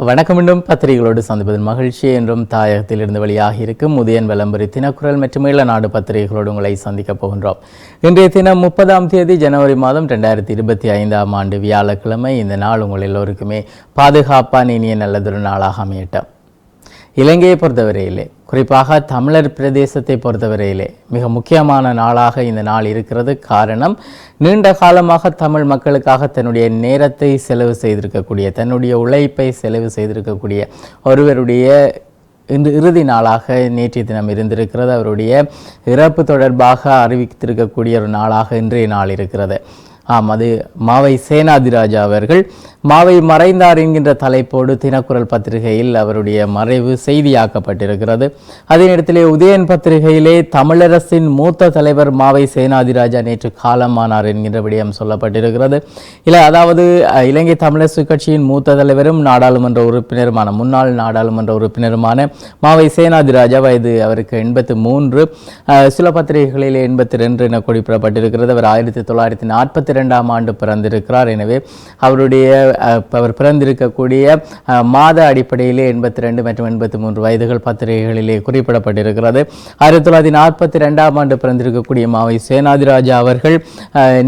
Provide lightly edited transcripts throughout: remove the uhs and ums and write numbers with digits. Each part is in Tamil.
வணக்கம். மீண்டும் பத்திரிகைகளோடு சந்திப்பதில் மகிழ்ச்சி. என்றும் தாயகத்திலிருந்து வெளியாகி இருக்கும் உதயன் விளம்பரி தினக்குரல் மற்றும் ஈழநாடு பத்திரிகைகளோடு உங்களை சந்திக்கப் போகின்றோம். இன்றைய தினம் 30ஆம் தேதி ஜனவரி மாதம் 2025ஆம் ஆண்டு வியாழக்கிழமை. இந்த நாள் உங்கள் எல்லோருக்குமே பாதுகாப்பான இனிய நல்லதொரு நாளாக அமையட்டும். இலங்கையை பொறுத்தவரையிலே, குறிப்பாக தமிழர் பிரதேசத்தை பொறுத்தவரையிலே மிக முக்கியமான நாளாக இந்த நாள் இருக்கிறது. காரணம், நீண்ட காலமாக தமிழ் மக்களுக்காக தன்னுடைய நேரத்தை செலவு செய்திருக்கக்கூடிய, தன்னுடைய உழைப்பை செலவு செய்திருக்கக்கூடிய ஒருவருடைய இன்று இறுதி நாளாக நேற்றைய தினம் இருந்திருக்கிறது. அவருடைய இறப்பு தொடர்பாக அறிவித்திருக்கக்கூடிய ஒரு நாளாக இன்றைய நாள் இருக்கிறது. அது மாவை சேனாதிராஜா அவர்கள் மாவை மறைந்தார் என்கின்ற தலைப்போடு தினக்குரல் பத்திரிகையில் அவருடைய மறைவு செய்தியாக்கப்பட்டிருக்கிறது. அதே நேரத்திலே உதயன் பத்திரிகையிலே தமிழரசின் மூத்த தலைவர் மாவை சேனாதிராஜா நேற்று காலமானார் என்கின்ற விடயம் சொல்லப்பட்டிருக்கிறது. அதாவது இலங்கை தமிழரசு கட்சியின் மூத்த தலைவரும் நாடாளுமன்ற உறுப்பினருமான முன்னாள் நாடாளுமன்ற உறுப்பினருமான மாவை சேனாதிராஜா, வயது அவருக்கு 83, சில பத்திரிகைகளிலே 82 என குறிப்பிடப்பட்டிருக்கிறது. அவர் 1942ஆம் ஆண்டு பிறந்திருக்கிறார். எனவே அவர் பிறந்திருக்கக்கூடிய மாத அடிப்படையிலே 82 மற்றும் 83 வயதுகள் பத்திரிகைகளிலே குறிப்பிடப்பட்டிருக்கிறது. 1942ஆம் ஆண்டு பிறந்திருக்கக்கூடிய மாவை சேனாதிராஜா அவர்கள்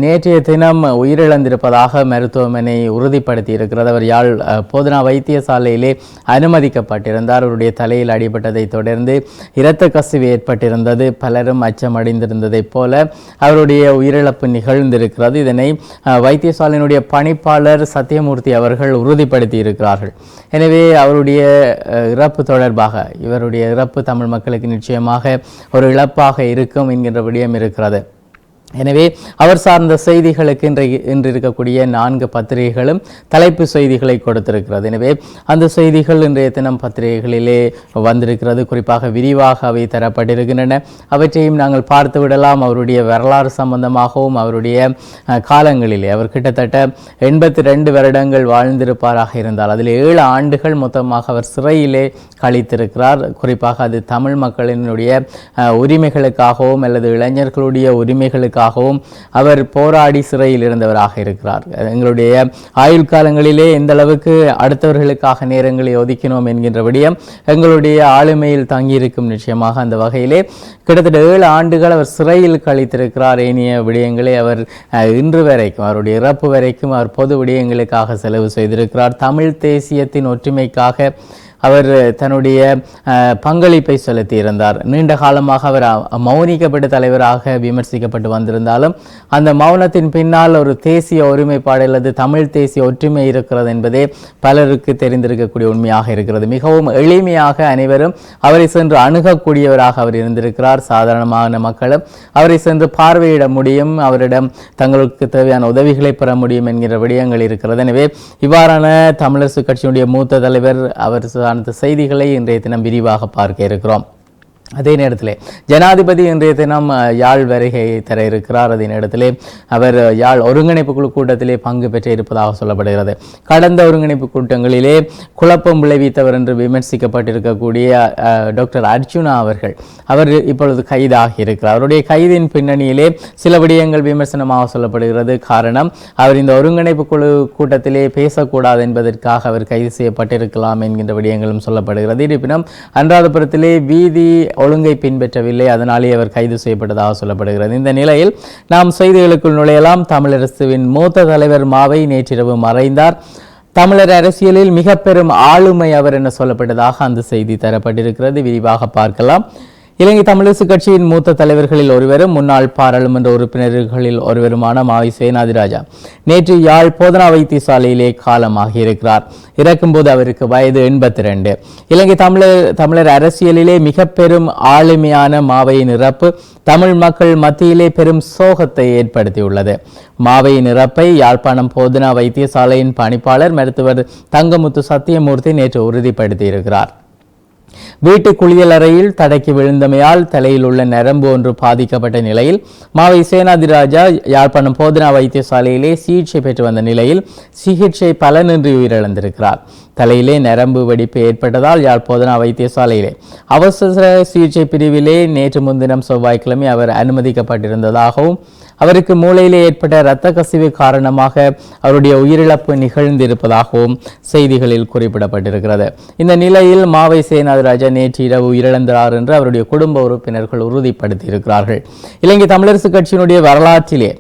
நேற்றைய தினம் உயிரிழந்திருப்பதாக மருத்துவமனை உறுதிப்படுத்தி இருக்கிறது. அவர் யாழ் போதனா வைத்தியசாலையிலே அனுமதிக்கப்பட்டிருந்தார். அவருடைய தலையில் அடிபட்டதை தொடர்ந்து இரத்த கசிவு ஏற்பட்டிருந்தது. பலரும் அச்சமடைந்திருந்ததை போல அவருடைய உயிரிழப்பு நிகழ்ந்திருக்கிறது. இதனை வைத்தியசாலையினுடைய பணிப்பாளர் சத்தியமூர்த்தி அவர்கள் உறுதிப்படுத்தி இருக்கிறார்கள். எனவே அவருடைய இறப்பு தொடர்பாக, இவருடைய இறப்பு தமிழ் மக்களுக்கு நிச்சயமாக ஒரு இழப்பாக இருக்கும் என்கின்ற விடயம் இருக்கிறது. எனவே அவர் சார்ந்த செய்திகளுக்கு இன்று இருக்கக்கூடிய 4 பத்திரிகைகளும் தலைப்பு செய்திகளை கொடுத்திருக்கிறது. எனவே அந்த செய்திகள் இன்றைய தினம் பத்திரிகைகளிலே வந்திருக்கிறது. குறிப்பாக விரிவாக அவை தரப்பட்டிருக்கின்றன. அவற்றையும் நாங்கள் பார்த்து விடலாம். அவருடைய வரலாறு சம்பந்தமாகவும் அவருடைய காலங்களிலே அவர் கிட்டத்தட்ட 82 வருடங்கள் வாழ்ந்திருப்பாராக இருந்தால் அதில் 7 ஆண்டுகள் மொத்தமாக அவர் சிறையிலே கழித்திருக்கிறார். குறிப்பாக அது தமிழ் மக்களினுடைய உரிமைகளுக்காகவும் அல்லது இளைஞர்களுடைய உரிமைகளுக்கு அவர் போராடி சிறையில் இருந்தவராக இருக்கிறார். எங்களுடைய ஆயுள் காலங்களிலே எந்த அளவுக்கு அடுத்தவர்களுக்காக நேரங்களை ஒதுக்கினோம் என்கின்ற விடயம் எங்களுடைய ஆளுமையில் தங்கியிருக்கும். நிச்சயமாக அந்த வகையிலே கிட்டத்தட்ட 7 ஆண்டுகள் அவர் சிறையில் கழித்திருக்கிறார். ஏனைய விடயங்களை அவர் இன்று வரைக்கும், அவருடைய இறப்பு வரைக்கும் அவர் பொது விடயங்களுக்காக செலவு செய்திருக்கிறார். தமிழ் தேசியத்தின் ஒற்றுமைக்காக அவர் தன்னுடைய பங்களிப்பை செலுத்தியிருந்தார். நீண்ட காலமாக அவர் மௌனிக்கப்பட்ட தலைவராக விமர்சிக்கப்பட்டு வந்திருந்தாலும் அந்த மௌனத்தின் பின்னால் ஒரு தேசிய ஒருமைப்பாடு அல்லது தமிழ் தேசிய ஒற்றுமை இருக்கிறது என்பதே பலருக்கு தெரிந்திருக்கக்கூடிய உண்மையாக இருக்கிறது. மிகவும் எளிமையாக அனைவரும் அவரை சென்று அணுகக்கூடியவராக அவர் இருந்திருக்கிறார். சாதாரணமான மக்களும் அவரை சென்று பார்வையிட முடியும், அவரிடம் தங்களுக்கு தேவையான உதவிகளை பெற முடியும் என்கிற விடயங்கள் இருக்கிறது. எனவே இவ்வாறான தமிழரசு கட்சியினுடைய மூத்த தலைவர் அவர் அந்த செய்திகளை இன்றைய தினம் விரிவாக பார்க்க இருக்கிறோம். அதே நேரத்தில் ஜனாதிபதி இன்றைய தினம் யாழ் வருகை தர இருக்கிறார். அதே நேரத்திலே அவர் யாழ் ஒருங்கிணைப்பு குழு கூட்டத்திலே பங்கு பெற்று இருப்பதாக சொல்லப்படுகிறது. கடந்த ஒருங்கிணைப்பு கூட்டங்களிலே குழப்பம் விளைவித்தவர் என்று விமர்சிக்கப்பட்டிருக்கக்கூடிய டாக்டர் அர்ஜுனா அவர் இப்பொழுது கைதாகி இருக்கிறார். அவருடைய கைதின் பின்னணியிலே சில விடயங்கள் விமர்சனமாக சொல்லப்படுகிறது. காரணம், அவர் இந்த ஒருங்கிணைப்பு குழு கூட்டத்திலே பேசக்கூடாது என்பதற்காக அவர் கைது செய்யப்பட்டிருக்கலாம் என்கின்ற விடயங்களும் சொல்லப்படுகிறது. இருப்பினும் அனுராதபுரத்திலே வீதி ஒழுங்கை பின்பற்றவில்லை, அதனாலே அவர் கைது செய்யப்பட்டதாக சொல்லப்படுகிறது. இந்த நிலையில் நாம் செய்திகளுக்குள் நுழையலாம். தமிழரசுவின் மூத்த தலைவர் மாவை நேற்றிரவு மறைந்தார். தமிழர் அரசியலில் மிக பெரும் ஆளுமை அவர் என சொல்லப்பட்டதாக அந்த செய்தி தரப்பட்டிருக்கிறது. விரிவாக பார்க்கலாம். இலங்கை தமிழரசு கட்சியின் மூத்த தலைவர்களில் ஒருவரும் முன்னாள் பாராளுமன்ற உறுப்பினர்களில் ஒருவருமான மாவை சேனாதிராஜா நேற்று யாழ் போதனா வைத்தியசாலையிலே காலமாகி இருக்கிறார். இறக்கும்போது அவருக்கு வயது 82. இலங்கை தமிழர் அரசியலிலே மிக பெரும் ஆளுமையான மாவையின் இறப்பு தமிழ் மக்கள் மத்தியிலே பெரும் சோகத்தை ஏற்படுத்தியுள்ளது. மாவையின் இறப்பை யாழ்ப்பாணம் போதனா வைத்தியசாலையின் பணிப்பாளர் மருத்துவர் தங்கமுத்து சத்தியமூர்த்தி நேற்று உறுதிப்படுத்தியிருக்கிறார். வீட்டு குளியலறையில் தடக்கி விழுந்தமையால் தலையில் உள்ள நரம்பு ஒன்று பாதிக்கப்பட்ட நிலையில் மாவை சேனாதிராஜா யாழ்ப்பாணம் போதனா வைத்தியசாலையிலே சிகிச்சை பெற்று வந்த நிலையில் சிகிச்சை பலனின்றி உயிரிழந்திருக்கிறார். தலையிலே நரம்பு வெடிப்பு ஏற்பட்டதால் யாழ் போதனா வைத்தியசாலையிலே அவசர சிகிச்சை பிரிவிலே நேற்று முன்தினம் செவ்வாய்க்கிழமை அவர் அனுமதிக்கப்பட்டிருந்ததாகவும் அவருக்கு மூளையிலே ஏற்பட்ட இரத்த கசிவு காரணமாக அவருடைய உயிரிழப்பு நிகழ்ந்திருப்பதாகவும் செய்திகளில் குறிப்பிடப்பட்டிருக்கிறது. இந்த நிலையில் மாவை சேனாதிராஜா நேற்று இரவு உயிரிழந்தார் என்று அவருடைய குடும்ப உறுப்பினர்கள் உறுதிப்படுத்தியிருக்கிறார்கள். இலங்கை தமிழரசு கட்சியினுடைய வரலாற்றிலே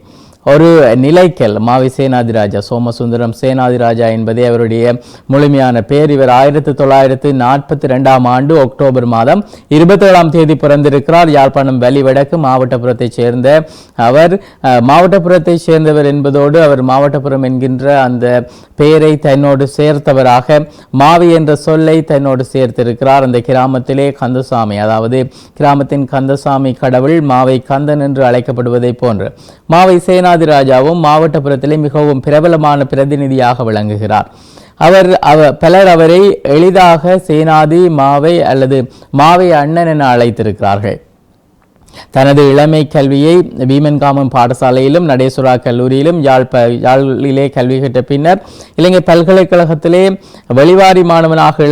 ஒரு நிலைக்கல் மாவை சேனாதிராஜா, சோமசுந்தரம் சேனாதிராஜா என்பதே அவருடைய முழுமையான பெயர். இவர் 1942 ஆண்டு அக்டோபர் மாதம் 27ஆம் தேதி பிறந்திருக்கிறார். யாழ்ப்பாணம் வலிவடக்கு மாவட்டபுரத்தைச் சேர்ந்த அவர் மாவட்டபுரத்தைச் சேர்ந்தவர் என்பதோடு அவர் மாவட்டபுரம் என்கின்ற அந்த பெயரை தன்னோடு சேர்த்தவராக மாவி என்ற சொல்லை தன்னோடு சேர்த்திருக்கிறார். அந்த கிராமத்திலே கந்தசாமி, அதாவது கிராமத்தின் கந்தசாமி கடவுள் மாவை கந்தன் என்று அழைக்கப்படுவதை போன்று மாவை சேனாதிராஜாவும் மாவட்டபுரத்திலே மிகவும் பிரபலமான பிரதிநிதியாக விளங்குகிறார். பலர் அவரை எளிதாக சேனாதி மாவை அல்லது மாவை அண்ணன் என அழைத்திருக்கிறார்கள். தனது இளமை கல்வியை வீமன்காமன் பாடசாலையிலும் நடேசுரா கல்லூரியிலும் யாழிலே கல்வி கற்ற பின்னர் இலங்கை பல்கலைக்கழகத்திலே வெளிவாரி மாணவனாக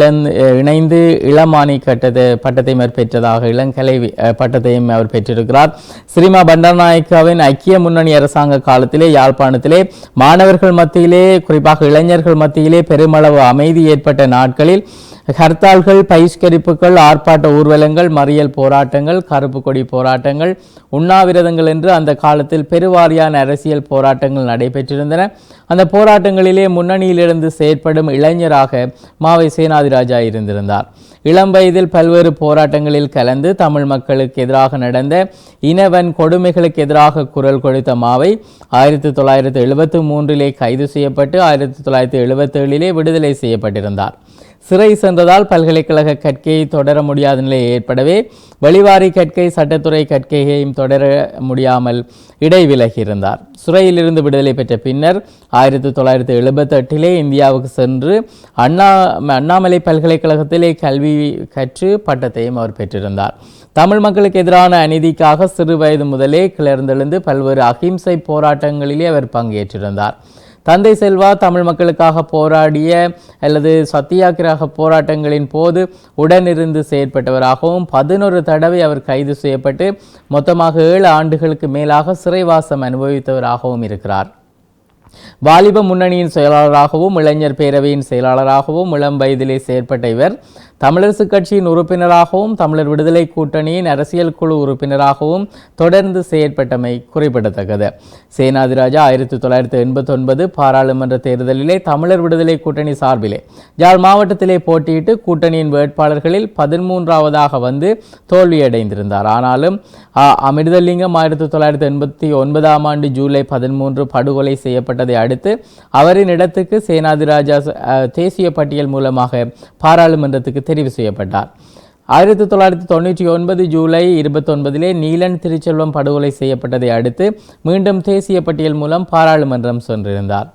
இணைந்து இளமானி பட்டத்தை பெற்றதாக இளங்கலை பட்டத்தையும் அவர் பெற்றிருக்கிறார். ஸ்ரீமா பண்டாரநாயக்காவின் ஐக்கிய முன்னணி அரசாங்க காலத்திலே யாழ்ப்பாணத்திலே மாணவர்கள் மத்தியிலே, குறிப்பாக இளைஞர்கள் மத்தியிலே பெருமளவு அமைதி ஏற்பட்ட நாட்களில் ஹர்த்தால்கள், பகிஷ்கரிப்புகள், ஆர்ப்பாட்ட ஊர்வலங்கள், மறியல் போராட்டங்கள், கருப்பு கொடி போராட்டங்கள், உண்ணாவிரதங்கள் என்று அந்த காலத்தில் பெருவாரியான அரசியல் போராட்டங்கள் நடைபெற்றிருந்தன. அந்த போராட்டங்களிலே முன்னணியிலிருந்து செயற்படும் இளைஞராக மாவை சேனாதிராஜா இருந்திருந்தார். இளம் வயதில் பல்வேறு போராட்டங்களில் கலந்து தமிழ் மக்களுக்கு எதிராக நடந்த இனவன் கொடுமைகளுக்கு எதிராக குரல் கொடுத்த மாவை 1973 கைது செய்யப்பட்டு 1977 விடுதலை செய்யப்பட்டிருந்தார். சிறை சென்றதால் பல்கலைக்கழக கற்கையை தொடர முடியாத நிலை ஏற்படவே வெளிவாரி கற்கை, சட்டத்துறை கற்கையையும் தொடர முடியாமல் இடைவிலகி இருந்தார். சிறையிலிருந்து விடுதலை பெற்ற பின்னர் 1978 இந்தியாவுக்கு சென்று அண்ணாமலை பல்கலைக்கழகத்திலே கல்வி கற்று பட்டத்தையும் அவர் பெற்றிருந்தார். தமிழ் மக்களுக்கு எதிரான அநீதிக்காக சிறு வயது முதலே கிளர்ந்தெழுந்து பல்வேறு அகிம்சை போராட்டங்களிலே அவர் பங்கேற்றிருந்தார். தந்தை செல்வா தமிழ் மக்களுக்காக போராடிய அல்லது சத்தியாகிரக போராட்டங்களின் போது உடனிருந்து செயற்பட்டவராகவும் 11 தடவை அவர் கைது செய்யப்பட்டு மொத்தமாக 7 ஆண்டுகளுக்கு மேலாக சிறைவாசம் அனுபவித்தவராகவும் இருக்கிறார். வாலிப முன்னணியின் செயலாளராகவும் இளைஞர் பேரவையின் செயலாளராகவும் இளம் வயதிலே செயற்பட்ட இவர் தமிழரசு கட்சியின் உறுப்பினராகவும் தமிழர் விடுதலை கூட்டணியின் அரசியல் குழு உறுப்பினராகவும் தொடர்ந்து செயற்பட்டமை குறிப்பிடத்தக்கது. சேனாதிராஜா 1989 பாராளுமன்ற தேர்தலிலே தமிழர் விடுதலை கூட்டணி சார்பிலே யாழ் மாவட்டத்திலே போட்டியிட்டு கூட்டணியின் வேட்பாளர்களில் 13ஆவதாக வந்து தோல்வியடைந்திருந்தார். ஆனாலும் அமிர்தலிங்கம் 1989 ஆண்டு ஜூலை 13 படுகொலை செய்யப்பட்டதை அடுத்து அவரின் இடத்துக்கு சேனாதிராஜா தேசிய பட்டியல் மூலமாக பாராளுமன்றத்துக்கு தெரிவு செய்யப்பட்டார். 1999 ஜூலை 29 நீலன் திருச்செல்வம் படுகொலை செய்யப்பட்டதை அடுத்து மீண்டும் தேசிய பட்டியல் மூலம் பாராளுமன்றம் சென்றிருந்தார்.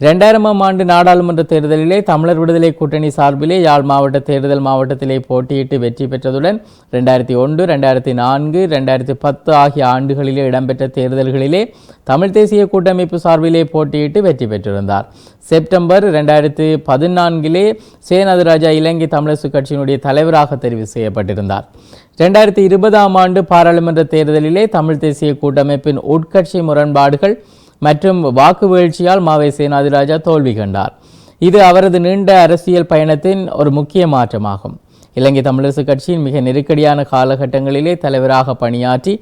2000ஆம் ஆண்டு நாடாளுமன்ற தேர்தலிலே தமிழர் விடுதலை கூட்டணி சார்பிலே யாழ் மாவட்ட தேர்தல் மாவட்டத்திலே போட்டியிட்டு வெற்றி பெற்றதுடன் 2001, 2004, 2010 ஆகிய ஆண்டுகளிலே இடம்பெற்ற தேர்தல்களிலே தமிழ் தேசிய கூட்டமைப்பு சார்பிலே போட்டியிட்டு வெற்றி பெற்றிருந்தார். செப்டம்பர் 2014 சேனாதிராஜா இலங்கை தமிழரசு கட்சியினுடைய தலைவராக தெரிவு செய்யப்பட்டிருந்தார். 2020ஆம் ஆண்டு பாராளுமன்ற தேர்தலிலே தமிழ் தேசிய கூட்டமைப்பின் உட்கட்சி முரண்பாடுகள் மற்றும் வாக்கு வீழ்ச்சியால் மாவை சேனாதிராஜா தோல்வி கண்டார். இது அவரது நீண்ட அரசியல் பயணத்தின் ஒரு முக்கிய மாற்றமாகும். இலங்கை தமிழரசு கட்சியின் மிக நெருக்கடியான காலகட்டங்களிலே தலைவராக பணியாற்றி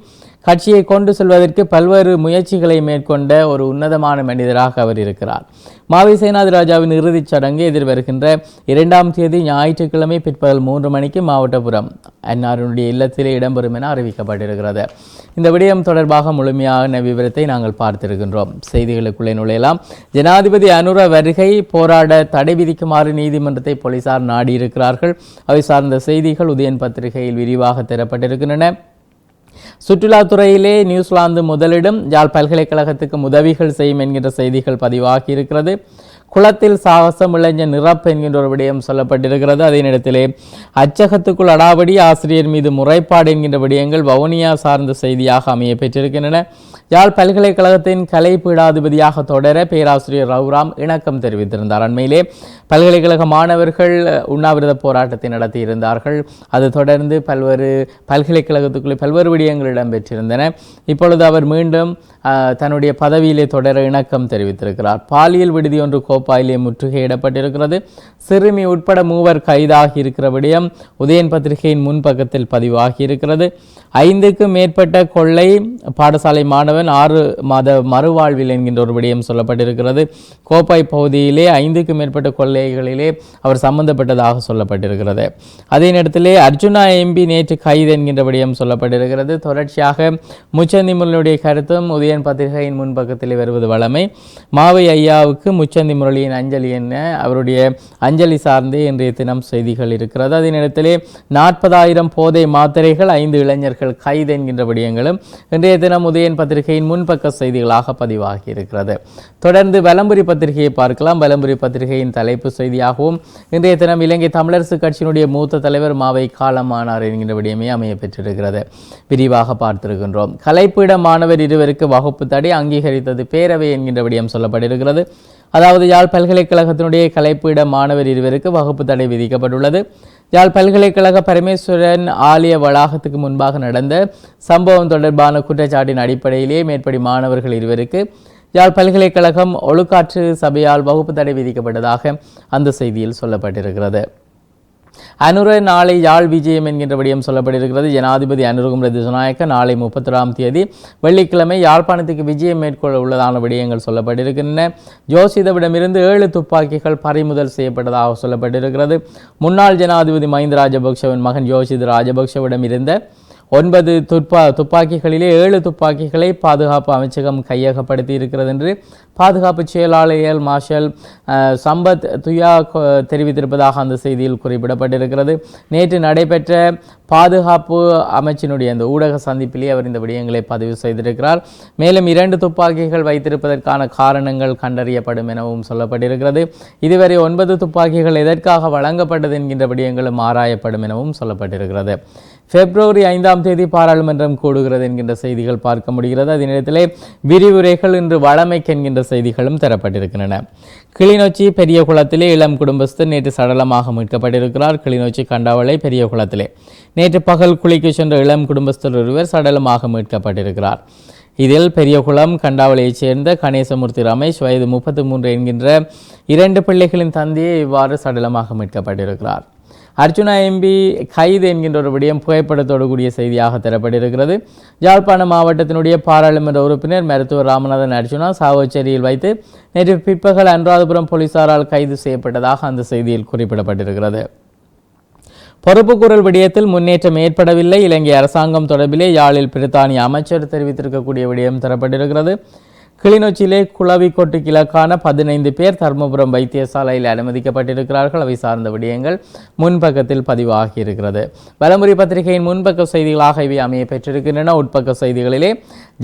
கட்சியை கொண்டு செல்வதற்கு பல்வேறு முயற்சிகளை மேற்கொண்ட ஒரு உன்னதமான மனிதராக அவர் இருக்கிறார். மாவை சேனாதிராஜாவின் இறுதிச் சடங்கு எதிர்வருகின்ற 2ஆம் தேதி ஞாயிற்றுக்கிழமை பிற்பகல் 3 மணிக்கு மாவட்டபுரம் அன்னாருடைய இல்லத்திலே இடம்பெறும் என அறிவிக்கப்பட்டிருக்கிறது. இந்த விடயம் தொடர்பாக முழுமையான விவரத்தை நாங்கள் பார்த்திருக்கின்றோம். செய்திகளுக்குள்ளே நுழையலாம். ஜனாதிபதி அனுர வருகை போராட தடை விதிக்குமாறு நீதிமன்றத்தை போலீசார் நாடியிருக்கிறார்கள். அவை சார்ந்த செய்திகள் உதயன் பத்திரிகையில் விரிவாக தரப்பட்டிருக்கின்றன. சுற்றுலாத்துறையிலே நியூசிலாந்து முதலிடம், யாழ் பல்கலைக்கழகத்துக்கு உதவிகள் செய்யும் என்கின்ற செய்திகள் பதிவாகி இருக்கிறது. குளத்தில் சாகசம் இளைஞர் நிரப்பு என்கின்ற ஒரு விடயம் சொல்லப்பட்டிருக்கிறது. அதே நேரத்திலே அச்சகத்துக்குள் அடாவடி ஆசிரியர் மீது முறைப்பாடு என்கின்ற விடயங்கள் வவுனியா சார்ந்த செய்தியாக அமைய பெற்றிருக்கின்றன. யாழ் பல்கலைக்கழகத்தின் கலை பீடாதிபதியாக தொடர பேராசிரியர் ரவுராம் இணக்கம் தெரிவித்திருந்தார். அண்மையிலே பல்கலைக்கழக மாணவர்கள் உண்ணாவிரத போராட்டத்தை நடத்தியிருந்தார்கள். அது தொடர்ந்து பல்வேறு பல்கலைக்கழகத்துக்குள்ளே பல்வேறு விடயங்கள் இடம்பெற்றிருந்தன. இப்பொழுது அவர் மீண்டும் தன்னுடைய பதவியிலே தொடர இணக்கம் தெரிவித்திருக்கிறார். பாலியல் விடுதி ஒன்று கோப்பாயிலே முற்றுகையிடப்பட்டிருக்கிறது. சிறுமி உட்பட 3 கைதாகி இருக்கிற விடயம் உதயன் பத்திரிகையின் முன்பக்கத்தில் பதிவாகி இருக்கிறது. 5க்கும் மேற்பட்ட கொள்ளை, பாடசாலை மாணவன் 6 மாத மறுவாழ்வில் என்கின்ற ஒரு விடயம் சொல்லப்பட்டிருக்கிறது. கோப்பாய் பகுதியிலே 5க்கும் மேற்பட்ட கொள்ளைகளிலே அவர் சம்பந்தப்பட்டதாக சொல்லப்பட்டிருக்கிறது. அதே நேரத்திலே அர்ஜுனா எம்பி நேற்று கைது என்கின்ற விடயம் சொல்லப்பட்டிருக்கிறது. தொடர்ச்சியாக முச்சந்தி முரளியுடைய கருத்தும் உதயன் பத்திரிகையின் முன்பக்கத்திலே வருவது வழமை. மாவை ஐயாவுக்கு முச்சந்தி முரளியின் அஞ்சலி என்ன, அவருடைய அஞ்சலி சார்ந்தே இன்றைய தினம் செய்திகள் இருக்கிறது. அதே நேரத்திலே 40,000 போதை மாத்திரைகள் 5 இளைஞர்கள் கைது என்கின்ற விடயங்களும் இன்றைய தினம் உதயன் பத்திரிகையின் முன்பக்க செய்திகளாக பதிவாகி இருக்கிறது. தொடர்ந்து வலம்புரி பத்திரிகையை பார்க்கலாம். வலம்புரி பத்திரிகையின் தலைப்பு செய்தியாகவும் இன்றைய தினம் இலங்கை தமிழரசு கட்சியினுடைய மூத்த தலைவர் மாவை காலமானார் என்கின்ற விடயமே அமைய பெற்றிருக்கிறது. விரிவாக பார்த்திருக்கின்றோம். கலைப்பீட மாணவர் 2 வகுப்பு தடை அங்கீகரித்தது பேரவை என்கின்ற விடயம் சொல்லப்பட்டிருக்கிறது. அதாவது யாழ் பல்கலைக்கழகத்தினுடைய கலைப்பீட மாணவர் 2 வகுப்பு தடை விதிக்கப்பட்டுள்ளது. யாழ் பல்கலைக்கழக பரமேஸ்வரன் ஆலய வளாகத்துக்கு முன்பாக நடந்த சம்பவம் தொடர்பான குற்றச்சாட்டின் அடிப்படையிலே மேற்படி மாணவர்கள் 2 யாழ் பல்கலைக்கழகம் ஒழுக்காற்று சபையால் வகுப்பு தடை விதிக்கப்பட்டதாக அந்த செய்தியில் சொல்லப்பட்டிருக்கிறது. அனுர நாளை யாழ் விஜயம் என்கின்ற விடயம் சொல்லப்பட்டிருக்கிறது. ஜனாதிபதி அனுரகுமார திசாநாயக்க நாளை 31ஆம் தேதி வெள்ளிக்கிழமை யாழ்ப்பாணத்துக்கு விஜயம் மேற்கொள்ள உள்ளதான விடயங்கள் சொல்லப்பட்டிருக்கின்றன. ஜோசிதவிடமிருந்து 7 துப்பாக்கிகள் பறிமுதல் செய்யப்பட்டதாக சொல்லப்பட்டிருக்கிறது. முன்னாள் ஜனாதிபதி மஹிந்த ராஜபக்ஷவின் மகன் ஜோசித ராஜபக்ஷவிடம் இருந்த 9 துப்பாக்கிகளிலே 7 துப்பாக்கிகளை பாதுகாப்பு அமைச்சகம் கையகப்படுத்தி இருக்கிறது என்று பாதுகாப்பு செயலாளர் மார்ஷல் சம்பத் துயா தெரிவித்திருப்பதாக அந்த செய்தியில் குறிப்பிடப்பட்டிருக்கிறது. நேற்று நடைபெற்ற பாதுகாப்பு அமைச்சினுடைய அந்த ஊடக சந்திப்பிலே அவர் இந்த விடயங்களை பதிவு செய்திருக்கிறார். மேலும் 2 துப்பாக்கிகள் வைத்திருப்பதற்கான காரணங்கள் கண்டறியப்படும் எனவும் சொல்லப்பட்டிருக்கிறது. இதுவரை 9 துப்பாக்கிகள் எதற்காக வழங்கப்பட்டது என்கின்ற விடயங்களும் ஆராயப்படும் எனவும் சொல்லப்பட்டிருக்கிறது. பிப்ரவரி 5ஆம் தேதி பாராளுமன்றம் கூடுகிறது என்கின்ற செய்திகள் பார்க்க முடிகிறது. அதே நேரத்திலே விரிவுரைகள் இன்று வழமைக்கு என்கின்ற செய்திகளும் தரப்பட்டிருக்கின்றன. கிளிநொச்சி பெரிய குளத்திலே இளம் குடும்பஸ்தர் நேற்று சடலமாக மீட்கப்பட்டிருக்கிறார். கிளிநொச்சி கண்டாவளை பெரிய குளத்திலே நேற்று பகல் குளிக்க சென்ற இளம் குடும்பஸ்தர் ஒருவர் சடலமாக மீட்கப்பட்டிருக்கிறார். இதில் பெரியகுளம் கண்டாவளையைச் சேர்ந்த கணேசமூர்த்தி ரமேஷ் வயது 33 என்கின்ற 2 பிள்ளைகளின் தந்தையை இவ்வாறு சடலமாக மீட்கப்பட்டிருக்கிறார். அர்ஜுனா எம்பி கைது என்கின்ற ஒரு விடயம் புகைப்படத்தோடு கூடிய செய்தியாக தரப்பட்டிருக்கிறது. யாழ்ப்பாணம் மாவட்டத்தினுடைய பாராளுமன்ற உறுப்பினர் மருத்துவர் ராமநாதன் அர்ஜுனா சாவச்சேரியில் வைத்து நேற்று பிற்பகல் அனுராதபுரம் போலீசாரால் கைது செய்யப்பட்டதாக அந்த செய்தியில் குறிப்பிடப்பட்டிருக்கிறது. பொறுப்புக்கூறல் விடயத்தில் முன்னேற்றம் ஏற்படவில்லை. இலங்கை அரசாங்கம் தொடர்பிலே யாழில் பிரித்தானிய அமைச்சர் தெரிவித்திருக்கக்கூடிய விடயம் தரப்பட்டிருக்கிறது. கிளிநொச்சியிலே குளவிக்கொட்டுக்கு இலக்கான 15 பேர் தர்மபுரம் வைத்தியசாலையில் அனுமதிக்கப்பட்டிருக்கிறார்கள். அவை சார்ந்த விடயங்கள் முன்பக்கத்தில் பதிவாகி இருக்கிறது. வலமுறை பத்திரிகையின் முன்பக்க செய்திகளாக இவை அமைய பெற்றிருக்கின்றன. உட்பக்க செய்திகளிலே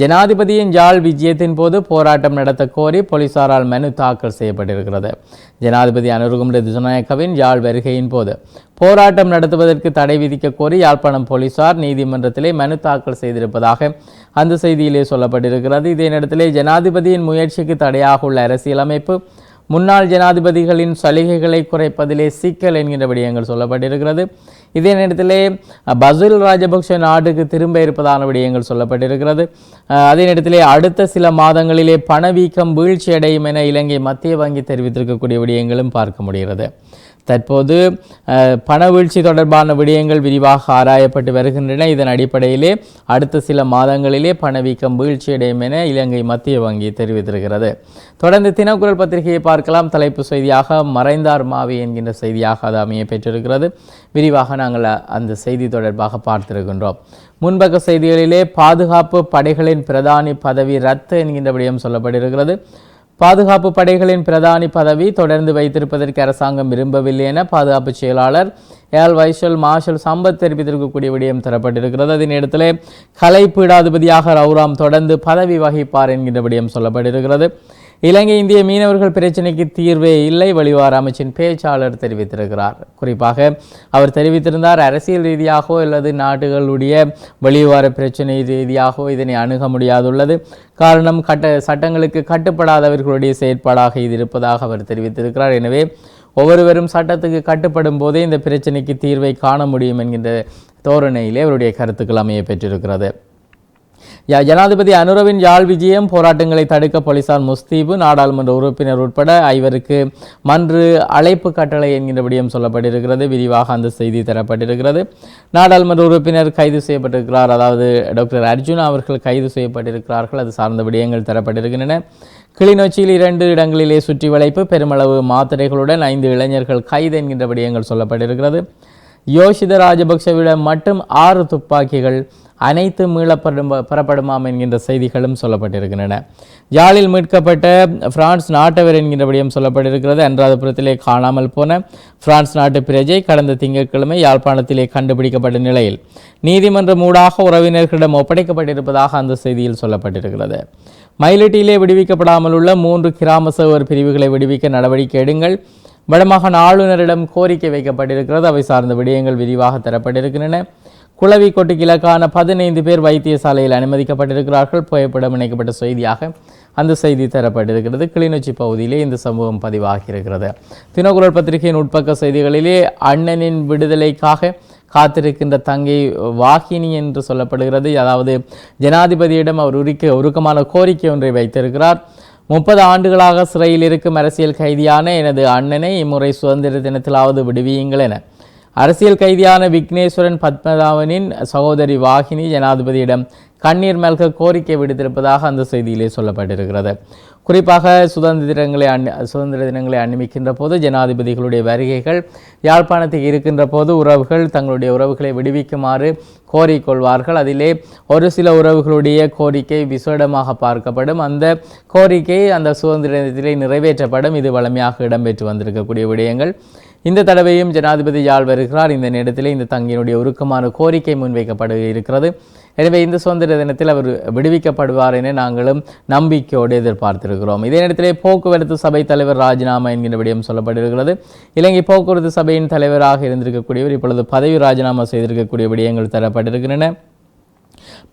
ஜனாதிபதியின் யாழ் விஜயத்தின் போது போராட்டம் நடத்த கோரி போலீசாரால் மனு தாக்கல் செய்யப்பட்டிருக்கிறது. ஜனாதிபதி அனுரகுமார திசாநாயக்கவின் யாழ் வருகையின் போது போராட்டம் நடத்துவதற்கு தடை விதிக்க கோரி யாழ்ப்பாணம் போலீசார் நீதிமன்றத்திலே மனு தாக்கல் செய்திருப்பதாக அந்த செய்தியிலே சொல்லப்பட்டிருக்கிறது. இதே நேரத்திலே ஜனாதிபதியின் முயற்சிக்கு தடையாக உள்ள அரசியலமைப்பு முன்னாள் ஜனாதிபதிகளின் சலுகைகளை குறைப்பதிலே சிக்கல் என்கின்ற விடயங்கள் சொல்லப்பட்டிருக்கிறது. இதே நேரத்திலே பசில் ராஜபக்ஷ நாட்டுக்கு திரும்ப இருப்பதான விடயங்கள் சொல்லப்பட்டிருக்கிறது. அதே நேரத்திலே அடுத்த சில மாதங்களிலே பணவீக்கம் வீழ்ச்சியடையும் என இலங்கை மத்திய வங்கி தெரிவித்திருக்கக்கூடிய விடயங்களும் பார்க்க முடிகிறது. தற்போது பணவீழ்ச்சி தொடர்பான விடயங்கள் விரிவாக ஆராயப்பட்டு வருகின்றன. இதன் அடிப்படையிலே அடுத்த சில மாதங்களிலே பணவீக்கம் வீழ்ச்சியடையும் என இலங்கை மத்திய வங்கி தெரிவித்திருக்கிறது. தொடர்ந்து தினக்குரல் பத்திரிகையை பார்க்கலாம். தலைப்பு செய்தியாக மறைந்தார் மாவி என்கின்ற செய்தியாக அது அமைய பெற்றிருக்கிறது. விரிவாக நாங்கள் அந்த செய்தி தொடர்பாக பார்த்திருக்கின்றோம். முன்பக்க செய்திகளிலே பாதுகாப்பு படைகளின் பிரதானி பதவி ரத்து என்கின்ற விடயம் சொல்லப்பட்டிருக்கிறது. பாதுகாப்பு படைகளின் பிரதானி பதவி தொடர்ந்து வைத்திருப்பதற்கு அரசாங்கம் விரும்பவில்லை என பாதுகாப்பு செயலாளர் ஏல் வைஷல் மார்ஷல் சம்பத் தெரிவித்திருக்கக்கூடிய விடயம் தரப்பட்டிருக்கிறது. அதன் இடத்திலே கலை பீடாதிபதியாக ரவுராம் தொடர்ந்து பதவி வகிப்பார் என்கின்ற விடயம் சொல்லப்பட்டிருக்கிறது. இலங்கை இந்திய மீனவர்கள் பிரச்சினைக்கு தீர்வே இல்லை, வெளிவார அமைச்சின் பேச்சாளர் தெரிவித்திருக்கிறார். குறிப்பாக அவர் தெரிவித்திருந்தார், அரசியல் ரீதியாகவோ அல்லது நாடுகளுடைய வெளிவார பிரச்சினை ரீதியாகவோ இதனை அணுக முடியாதுள்ளது. காரணம் சட்டங்களுக்கு கட்டுப்படாதவர்களுடைய செயற்பாடாக இது இருப்பதாக அவர் தெரிவித்திருக்கிறார். எனவே ஒவ்வொருவரும் சட்டத்துக்கு கட்டுப்படும் போதே இந்த பிரச்சினைக்கு தீர்வை காண முடியும் என்கின்ற தோரணையிலே அவருடைய கருத்துக்கள் அமைய பெற்றிருக்கிறது. ஜனாதிபதி அனுரவின் யாழ் விஜயம், போராட்டங்களை தடுக்க போலீசார் முஸ்தீபு, நாடாளுமன்ற உறுப்பினர் உட்பட 5 மன்று அழைப்பு கட்டளை என்கின்ற விடயம் சொல்லப்பட்டிருக்கிறது. விரிவாக அந்த செய்தி தரப்பட்டிருக்கிறது. நாடாளுமன்ற உறுப்பினர் கைது செய்யப்பட்டிருக்கிறார். அதாவது டாக்டர் அர்ஜுனா அவர்கள் கைது செய்யப்பட்டிருக்கிறார்கள். அது சார்ந்த விடயங்கள் தரப்பட்டிருக்கின்றன. கிளிநொச்சியில் 2 இடங்களிலே சுற்றி வளைப்பு, பெருமளவு மாத்திரைகளுடன் 5 இளைஞர்கள் கைது என்கின்ற விடயங்கள் சொல்லப்பட்டிருக்கிறது. யோஷித ராஜபக்சவிடம் மட்டும் 6 துப்பாக்கிகள் அனைத்து பெறப்படுமாம் என்கின்ற செய்திகளும் சொல்லப்பட்டிருக்கின்றன. யாழில் மீட்கப்பட்ட பிரான்ஸ் நாட்டவர் என்கின்ற விடயம் சொல்லப்பட்டிருக்கிறது. அனுராதபுரத்திலே காணாமல் போன பிரான்ஸ் நாட்டு பிரஜை கடந்த திங்கட்கிழமை யாழ்ப்பாணத்திலே கண்டுபிடிக்கப்பட்ட நிலையில் நீதிமன்றம் ஊடாக உறவினர்களிடம் ஒப்படைக்கப்பட்டிருப்பதாக அந்த செய்தியில் சொல்லப்பட்டிருக்கிறது. மயிலட்டியிலே விடுவிக்கப்படாமல் உள்ள 3 கிராம சேவர் பிரிவுகளை விடுவிக்க நடவடிக்கை எடுங்கள், வடமாகாண ஆளுநரிடம் கோரிக்கை வைக்கப்பட்டிருக்கிறது. அவை சார்ந்த விடயங்கள் விரிவாக தரப்பட்டிருக்கின்றன. குளவிக்கொட்டு கிழக்கான 15 பேர் வைத்தியசாலையில் அனுமதிக்கப்பட்டிருக்கிறார்கள். புகைப்படம் இணைக்கப்பட்ட செய்தியாக அந்த செய்தி தரப்பட்டிருக்கிறது. கிளிநொச்சி பகுதியிலே இந்த சம்பவம் பதிவாகியிருக்கிறது. தினக்குரல் பத்திரிகையின் உட்பக்க செய்திகளிலே அண்ணனின் விடுதலைக்காக காத்திருக்கின்ற தங்கை வாகினி என்று சொல்லப்படுகிறது. அதாவது ஜனாதிபதியிடம் அவர் உருக்கமான கோரிக்கை ஒன்றை வைத்திருக்கிறார். 30 ஆண்டுகளாக சிறையில் இருக்கும் அரசியல் கைதியான எனது அண்ணனை இம்முறை சுதந்திர தினத்திலாவது விடுவியுங்கள் என அரசியல் கைதியான விக்னேஸ்வரன் பத்மநாபனின் சகோதரி வாகினி ஜனாதிபதியிடம் கண்ணீர் மல்க கோரிக்கை விடுத்திருப்பதாக அந்த செய்தியிலே சொல்லப்பட்டிருக்கிறது. குறிப்பாக சுதந்திர தினங்களை அனுமிக்கின்ற போது ஜனாதிபதிகளுடைய வருகைகள் யாழ்ப்பாணத்துக்கு இருக்கின்ற போது உறவுகள் தங்களுடைய உறவுகளை விடுவிக்குமாறு கோரிக்கொள்வார்கள். அதிலே ஒரு சில உறவுகளுடைய கோரிக்கை விசேடமாக பார்க்கப்படும். அந்த கோரிக்கை அந்த சுதந்திர தினத்திலே நிறைவேற்றப்படும். இது வழமையாக இடம்பெற்று வந்திருக்கக்கூடிய விடயங்கள். இந்த தடவையும் ஜனாதிபதி யாழ் வருகிறார். இந்த நேரத்திலே இந்த தங்கியினுடைய உருக்கமான கோரிக்கை முன்வைக்கப்பட இருக்கிறது. எனவே இந்த சுதந்திர தினத்தில் அவர் விடுவிக்கப்படுவார் என நாங்களும் நம்பிக்கையோடு எதிர்பார்த்திருக்கிறோம். இதே நேரத்திலே போக்குவரத்து சபை தலைவர் ராஜினாமா என்கின்ற விடயம் சொல்லப்பட்டிருக்கிறது. இலங்கை போக்குவரத்து சபையின் தலைவராக இருந்திருக்கக்கூடியவர் இப்பொழுது பதவி ராஜினாமா செய்திருக்கக்கூடிய விடயங்கள் தரப்பட்டிருக்கின்றன.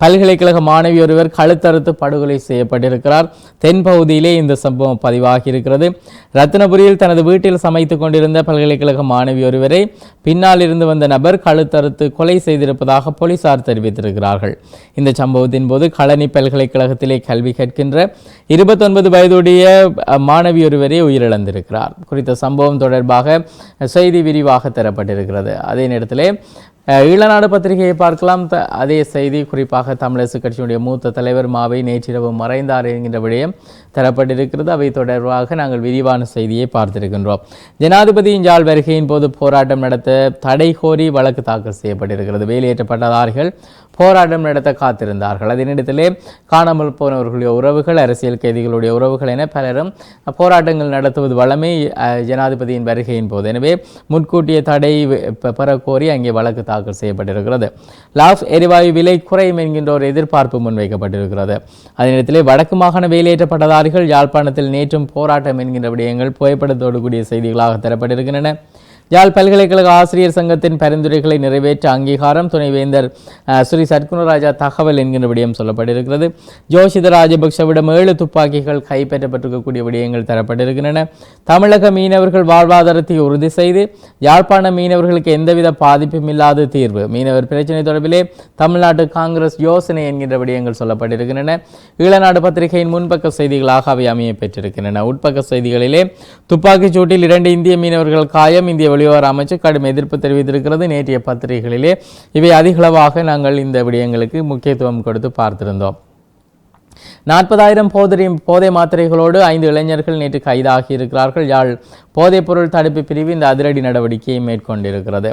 பல்கலைக்கழக மாணவி ஒருவர் கழுத்தறுத்து படுகொலை செய்யப்பட்டிருக்கிறார். தென்பகுதியிலே இந்த சம்பவம் பதிவாகி இருக்கிறது. ரத்தினபுரியில் தனது வீட்டில் சமைத்துக் கொண்டிருந்த பல்கலைக்கழக மாணவி ஒருவரை பின்னால் இருந்து வந்த நபர் கழுத்தறுத்து கொலை செய்திருப்பதாக போலீசார் தெரிவித்திருக்கிறார்கள். இந்த சம்பவத்தின் போது களனி பல்கலைக்கழகத்திலே கல்வி கற்கின்ற 29 வயதுடைய மாணவி ஒருவரே உயிரிழந்திருக்கிறார். குறித்த சம்பவம் தொடர்பாக செய்தி விரிவாக தரப்பட்டிருக்கிறது. அதே நேரத்திலே ஈழநாடு பத்திரிகையை பார்க்கலாம். அதே செய்தி குறிப்பாக தமிழரசு கட்சியினுடைய மூத்த தலைவர் மாவை நேற்றிரவு மறைந்தார் என்கின்ற விடயம் தரப்பட்டிருக்கிறது. அவை தொடர்பாக நாங்கள் விரிவான செய்தியை பார்த்திருக்கின்றோம். ஜனாதிபதியின் யாழ் வருகையின் போது போராட்டம் நடத்த தடை கோரி வழக்கு தாக்கல் செய்யப்பட்டிருக்கிறது. வேலையேற்றப்பட்டதார்கள் போராட்டம் நடத்த காத்திருந்தார்கள். அதனிடத்திலே காணாமல் போனவர்களுடைய உறவுகள், அரசியல் கைதிகளுடைய உறவுகள் என பலரும் போராட்டங்கள் நடத்துவது வழமை ஜனாதிபதியின் வருகையின் போது. எனவே முன்கூட்டிய தடை பெற கோரி அங்கே வழக்கு தாக்கல் செய்யப்பட்டிருக்கிறது. லாஃப் எரிவாயு விலை குறையும் என்கின்ற ஒரு எதிர்பார்ப்பு முன்வைக்கப்பட்டிருக்கிறது. அதே நேரத்திலே வடக்கு மாகாண வேலையேற்றப்பட்டதாரிகள் யாழ்ப்பாணத்தில் நேற்றும் போராட்டம் என்கின்ற விடயங்கள் புகைப்படத்தோடு கூடிய செய்திகளாக தரப்பட்டிருக்கின்றன. யாழ் பல்கலைக்கழக ஆசிரியர் சங்கத்தின் பரிந்துரைகளை நிறைவேற்ற அங்கீகாரம், துணைவேந்தர் ஸ்ரீ சத்குணராஜா தகவல் என்கின்ற விடயம் சொல்லப்பட்டிருக்கிறது. ஜோஷித ராஜபக்சவிடம் 7 துப்பாக்கிகள் கைப்பற்றப்பட்டிருக்கக்கூடிய விடயங்கள் தரப்பட்டிருக்கின்றன. தமிழக மீனவர்கள் வாழ்வாதாரத்தை உறுதி செய்து யாழ்ப்பாண மீனவர்களுக்கு எந்தவித பாதிப்பும் இல்லாத தீர்வு, மீனவர் பிரச்சினை தொடர்பிலே தமிழ்நாட்டு காங்கிரஸ் யோசனை என்கின்ற விடயங்கள் சொல்லப்பட்டிருக்கின்றன. ஈழநாடு பத்திரிகையின் முன்பக்க செய்திகளாக அவை அமைய பெற்றிருக்கின்றன. உட்பக்க செய்திகளிலே துப்பாக்கிச் சூட்டில் 2 இந்திய மீனவர்கள் காயம், இந்திய வெளிவார அமைச்சர் கடும் எதிர்ப்பு தெரிவித்திருக்கிறது. நேற்றைய பத்திரிகைகளிலே இவை அதிகளவாக நாங்கள் இந்த விடயங்களுக்கு முக்கியத்துவம் கொடுத்து பார்த்திருந்தோம். 40,000 போதை மாத்திரைகளோடு 5 இளைஞர்கள் நேற்று கைதாகி இருக்கிறார்கள். யாழ் போதைப்பொருள் தடுப்பு பிரிவு இந்த அதிரடி நடவடிக்கையை மேற்கொண்டிருக்கிறது.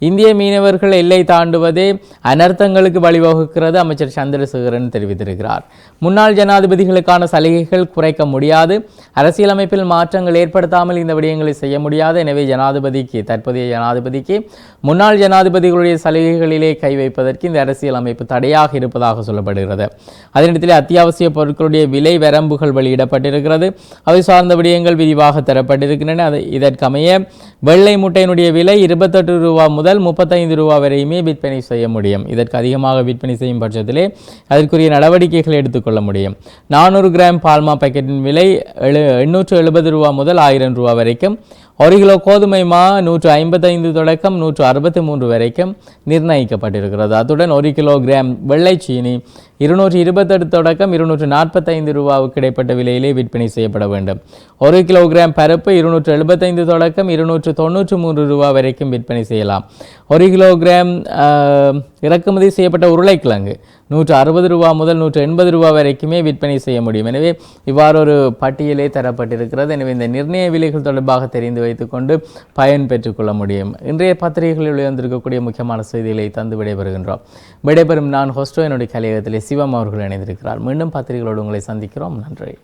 இந்திய மீனவர்கள் எல்லை தாண்டுவதே அனர்த்தங்களுக்கு வழிவகுக்கிறது, அமைச்சர் சந்திரசேகரன் தெரிவித்திருக்கிறார். முன்னாள் ஜனாதிபதிகளுக்கான சலுகைகள் குறைக்க முடியாது, அரசியலமைப்பில் மாற்றங்கள் ஏற்படுத்தாமல் இந்த விடயங்களை செய்ய முடியாது. எனவே தற்போதைய ஜனாதிபதிக்கு முன்னாள் ஜனாதிபதிகளுடைய சலுகைகளிலே கை வைப்பதற்கு இந்த அரசியல் அமைப்பு தடையாக இருப்பதாக சொல்லப்படுகிறது. அதனிடத்திலே அத்தியாவசிய அத்தியாவசிய பொருட்களுடைய விலை வரம்புகள் வெளியிடப்பட்டிருக்கிறது. அவை சார்ந்த விடயங்கள் விரிவாக தரப்பட்டிருக்கின்றன. இதற்கமைய வெள்ளை முட்டையினுடைய விலை 28 ரூபா முதல் 35 ரூபா வரையுமே விற்பனை செய்ய முடியும். இதற்கு அதிகமாக விற்பனை செய்யும் பட்சத்திலே அதற்குரிய நடவடிக்கைகளை எடுத்துக்கொள்ள முடியும். 400 கிராம் பால்மா பாக்கெட்டின் விலை 870 ரூபா முதல் 1000 ரூபா வரைக்கும், 1 கிலோ கோதுமை மா 155 தொடக்கம் 163 வரைக்கும் நிர்ணயிக்கப்பட்டிருக்கிறது. அத்துடன் 1 கிலோ கிராம் வெள்ளை சீனி 228 தொடக்கம் 245 ரூபாவுக்கு இடைப்பட்ட விலையிலே விற்பனை செய்யப்பட வேண்டும். 1 கிலோ கிராம் பருப்பு 275 தொடக்கம் 293 ரூபா வரைக்கும் விற்பனை செய்யலாம். 1 கிலோ கிராம் இறக்குமதி செய்யப்பட்ட உருளைக்கிழங்கு 160 ரூபா முதல் 180 ரூபா வரைக்குமே விற்பனை செய்ய முடியும். எனவே இவ்வாறு ஒரு பட்டியலே தரப்பட்டிருக்கிறது. எனவே இந்த நிர்ணய விலைகள் தொடர்பாக தெரிந்து வைத்துக்கொண்டு பயன் பெற்றுக்கொள்ள முடியும். இன்றைய பத்திரிகைகளில் வெளிவந்திருக்கக்கூடிய முக்கியமான செய்திகளை தந்து விடைபெறுகின்றோம். விடைபெறும் நான் ஹோஸ்டோ, என்னுடைய கலையகத்திலே சிவம் அவர்கள் இணைந்திருக்கிறார். மீண்டும் பத்திரிகைகளோடு உங்களை சந்திக்கிறோம். நன்றி.